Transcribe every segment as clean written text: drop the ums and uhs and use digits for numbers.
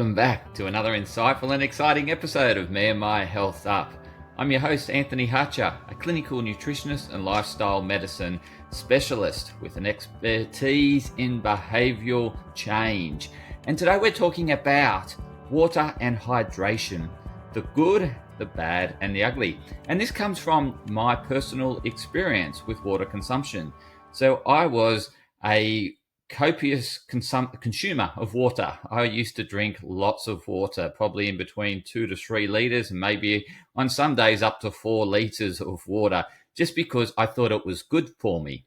Welcome back to another insightful and exciting episode of Me and My Health Up. I'm your host, Anthony Hartcher, a clinical nutritionist and lifestyle medicine specialist with an expertise in behavioral change. And today we're talking about water and hydration, the good, the bad, and the ugly. And this comes from my personal experience with water consumption. So I was a copious consumer of water. I used to drink lots of water, probably in between 2 to 3 liters, and maybe on some days up to 4 liters of water, just because I thought it was good for me.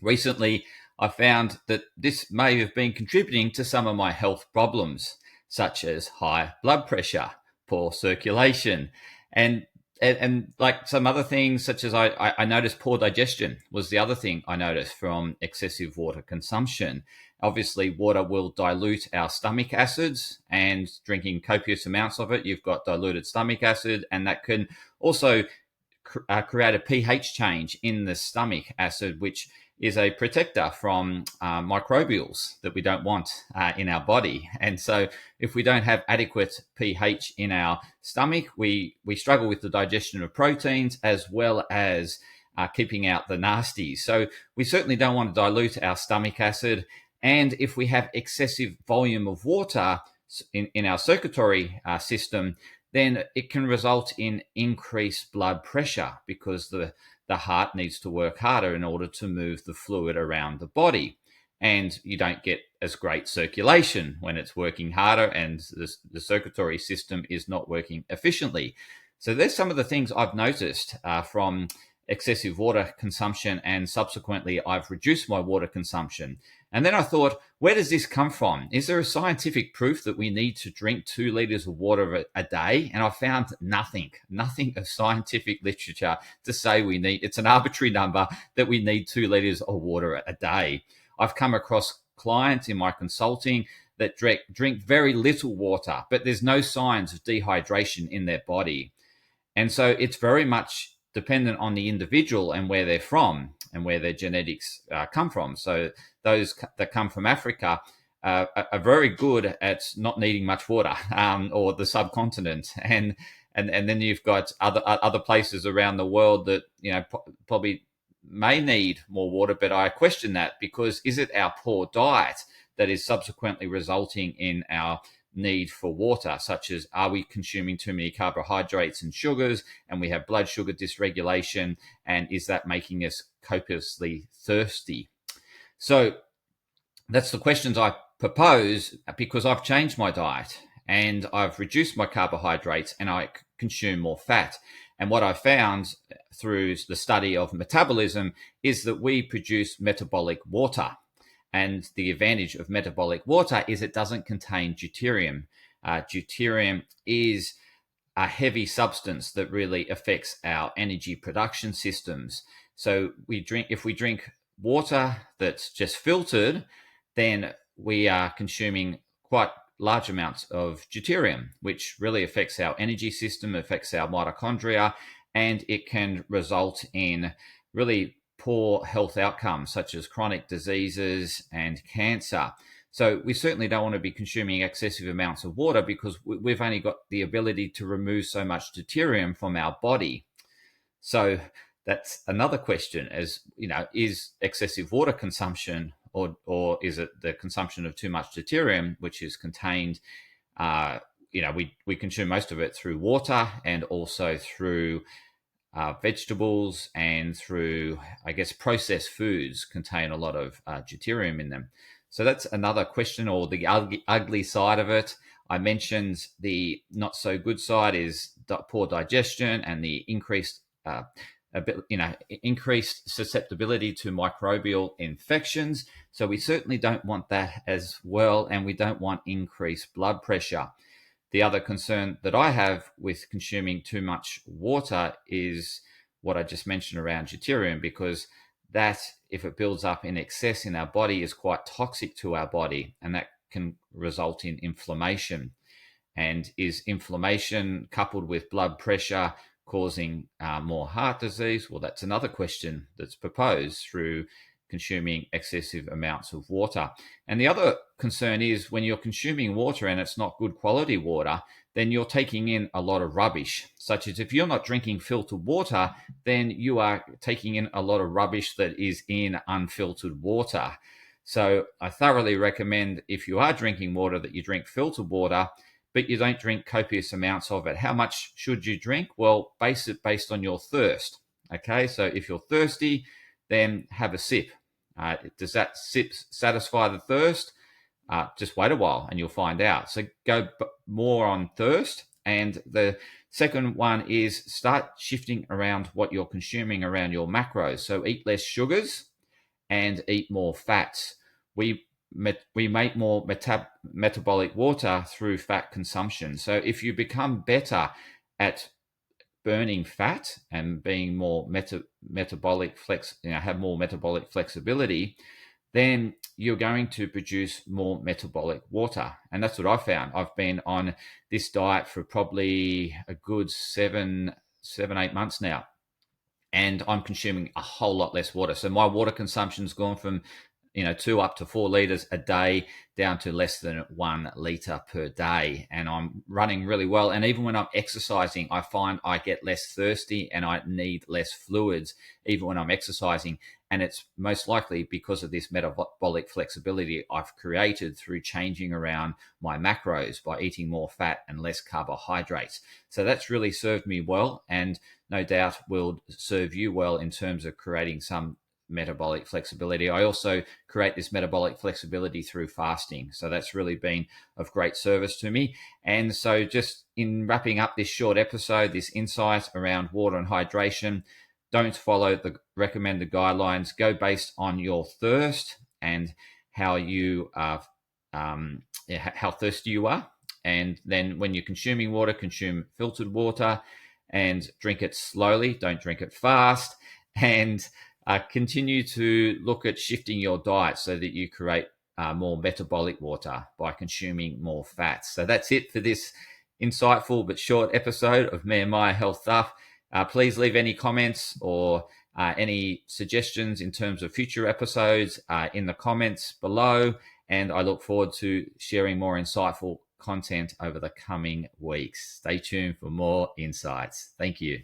Recently, I found that this may have been contributing to some of my health problems, such as high blood pressure, poor circulation, and like some other things, such as I noticed poor digestion was the other thing I noticed from excessive water consumption. Obviously, water will dilute our stomach acids, and drinking copious amounts of it, you've got diluted stomach acid, and that can also create a pH change in the stomach acid, which is a protector from microbials that we don't want in our body. And so if we don't have adequate pH in our stomach, we struggle with the digestion of proteins as well as keeping out the nasties. So we certainly don't want to dilute our stomach acid. And if we have excessive volume of water in our circulatory system, then it can result in increased blood pressure because the heart needs to work harder in order to move the fluid around the body. And you don't get as great circulation when it's working harder and the circulatory system is not working efficiently. So there's some of the things I've noticed from excessive water consumption, and subsequently I've reduced my water consumption. And then I thought, where does this come from? Is there a scientific proof that we need to drink 2 liters of water a day? And I found nothing of scientific literature to say we need, it's an arbitrary number that we need 2 liters of water a day. I've come across clients in my consulting that drink very little water, but there's no signs of dehydration in their body. And so it's very much dependent on the individual and where they're from and where their genetics come from. So those that come from Africa are very good at not needing much water, or the subcontinent, and then you've got other places around the world that probably may need more water. But I question that, because is it our poor diet that is subsequently resulting in our need for water, such as, are we consuming too many carbohydrates and sugars, and we have blood sugar dysregulation, and is that making us copiously thirsty? So that's the questions I propose, because I've changed my diet and I've reduced my carbohydrates and I consume more fat. And what I found through the study of metabolism is that we produce metabolic water. And the advantage of metabolic water is it doesn't contain deuterium. Deuterium is a heavy substance that really affects our energy production systems. So if we drink water that's just filtered, then we are consuming quite large amounts of deuterium, which really affects our energy system, affects our mitochondria, and it can result in really poor health outcomes such as chronic diseases and cancer. So we certainly don't want to be consuming excessive amounts of water, because we've only got the ability to remove so much deuterium from our body. So that's another question, as is excessive water consumption, or is it the consumption of too much deuterium, which is contained, we consume most of it through water and also through vegetables, and through, I guess, processed foods contain a lot of deuterium in them. So that's another question, or the ugly side of it. I mentioned the not so good side is poor digestion and the increased susceptibility to microbial infections. So we certainly don't want that as well, and we don't want increased blood pressure. The other concern that I have with consuming too much water is what I just mentioned around deuterium, because that, if it builds up in excess in our body, is quite toxic to our body, and that can result in inflammation. And is inflammation coupled with blood pressure causing more heart disease? Well, that's another question that's proposed through consuming excessive amounts of water. And the other concern is when you're consuming water and it's not good quality water, then you're taking in a lot of rubbish, such as if you're not drinking filtered water, then you are taking in a lot of rubbish that is in unfiltered water. So I thoroughly recommend, if you are drinking water, that you drink filtered water, but you don't drink copious amounts of it. How much should you drink? Well, base it based on your thirst. Okay, so if you're thirsty, then have a sip. Does that sip satisfy the thirst? Just wait a while and you'll find out. So go more on thirst. And the second one is start shifting around what you're consuming around your macros. So eat less sugars and eat more fats. We make more metabolic water through fat consumption. So if you become better at burning fat and being more metabolic have more metabolic flexibility, then you're going to produce more metabolic water. And that's what I found. I've been on this diet for probably a good 7, 8 months now. And I'm consuming a whole lot less water. So my water consumption's gone from 2 up to 4 liters a day down to less than 1 liter per day. And I'm running really well. And even when I'm exercising, I find I get less thirsty and I need less fluids, even when I'm exercising. And it's most likely because of this metabolic flexibility I've created through changing around my macros by eating more fat and less carbohydrates. So that's really served me well, and no doubt will serve you well in terms of creating some metabolic flexibility. I also create this metabolic flexibility through fasting. So that's really been of great service to me. And so just in wrapping up this short episode, this insight around water and hydration, don't follow the recommended guidelines. Go based on your thirst and how you are, how thirsty you are. And then when you're consuming water, consume filtered water and drink it slowly. Don't drink it fast. And continue to look at shifting your diet so that you create more metabolic water by consuming more fats. So that's it for this insightful but short episode of Me and My Health Up. Please leave any comments or any suggestions in terms of future episodes in the comments below. And I look forward to sharing more insightful content over the coming weeks. Stay tuned for more insights. Thank you.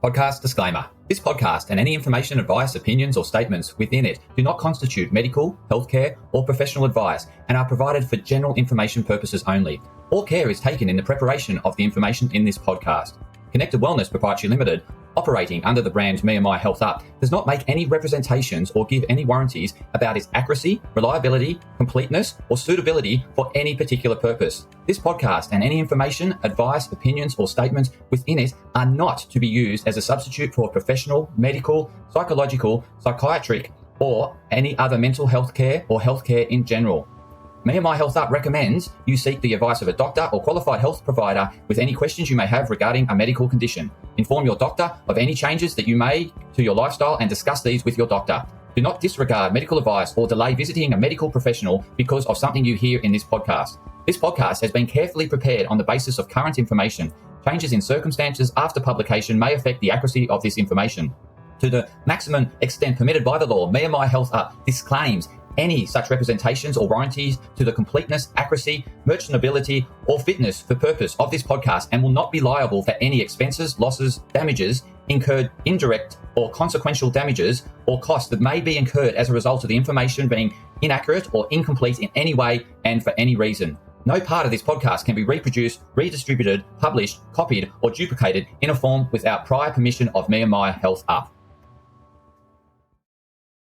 Podcast disclaimer. This podcast and any information, advice, opinions, or statements within it do not constitute medical, healthcare, or professional advice and are provided for general information purposes only. All care is taken in the preparation of the information in this podcast. Connected Wellness Proprietary Limited, operating under the brand Me and My Health Up, does not make any representations or give any warranties about its accuracy, reliability, completeness, or suitability for any particular purpose. This podcast and any information, advice, opinions, or statements within it are not to be used as a substitute for professional, medical, psychological, psychiatric, or any other mental health care or healthcare in general. Me and My Health Up recommends you seek the advice of a doctor or qualified health provider with any questions you may have regarding a medical condition. Inform your doctor of any changes that you may to your lifestyle and discuss these with your doctor. Do not disregard medical advice or delay visiting a medical professional because of something you hear in this podcast. This podcast has been carefully prepared on the basis of current information. Changes in circumstances after publication may affect the accuracy of this information. To the maximum extent permitted by the law, Me and My Health Up disclaims any such representations or warranties to the completeness, accuracy, merchantability, or fitness for purpose of this podcast and will not be liable for any expenses, losses, damages incurred, indirect or consequential damages or costs that may be incurred as a result of the information being inaccurate or incomplete in any way and for any reason. No part of this podcast can be reproduced, redistributed, published, copied, or duplicated in a form without prior permission of Me and My Health Up.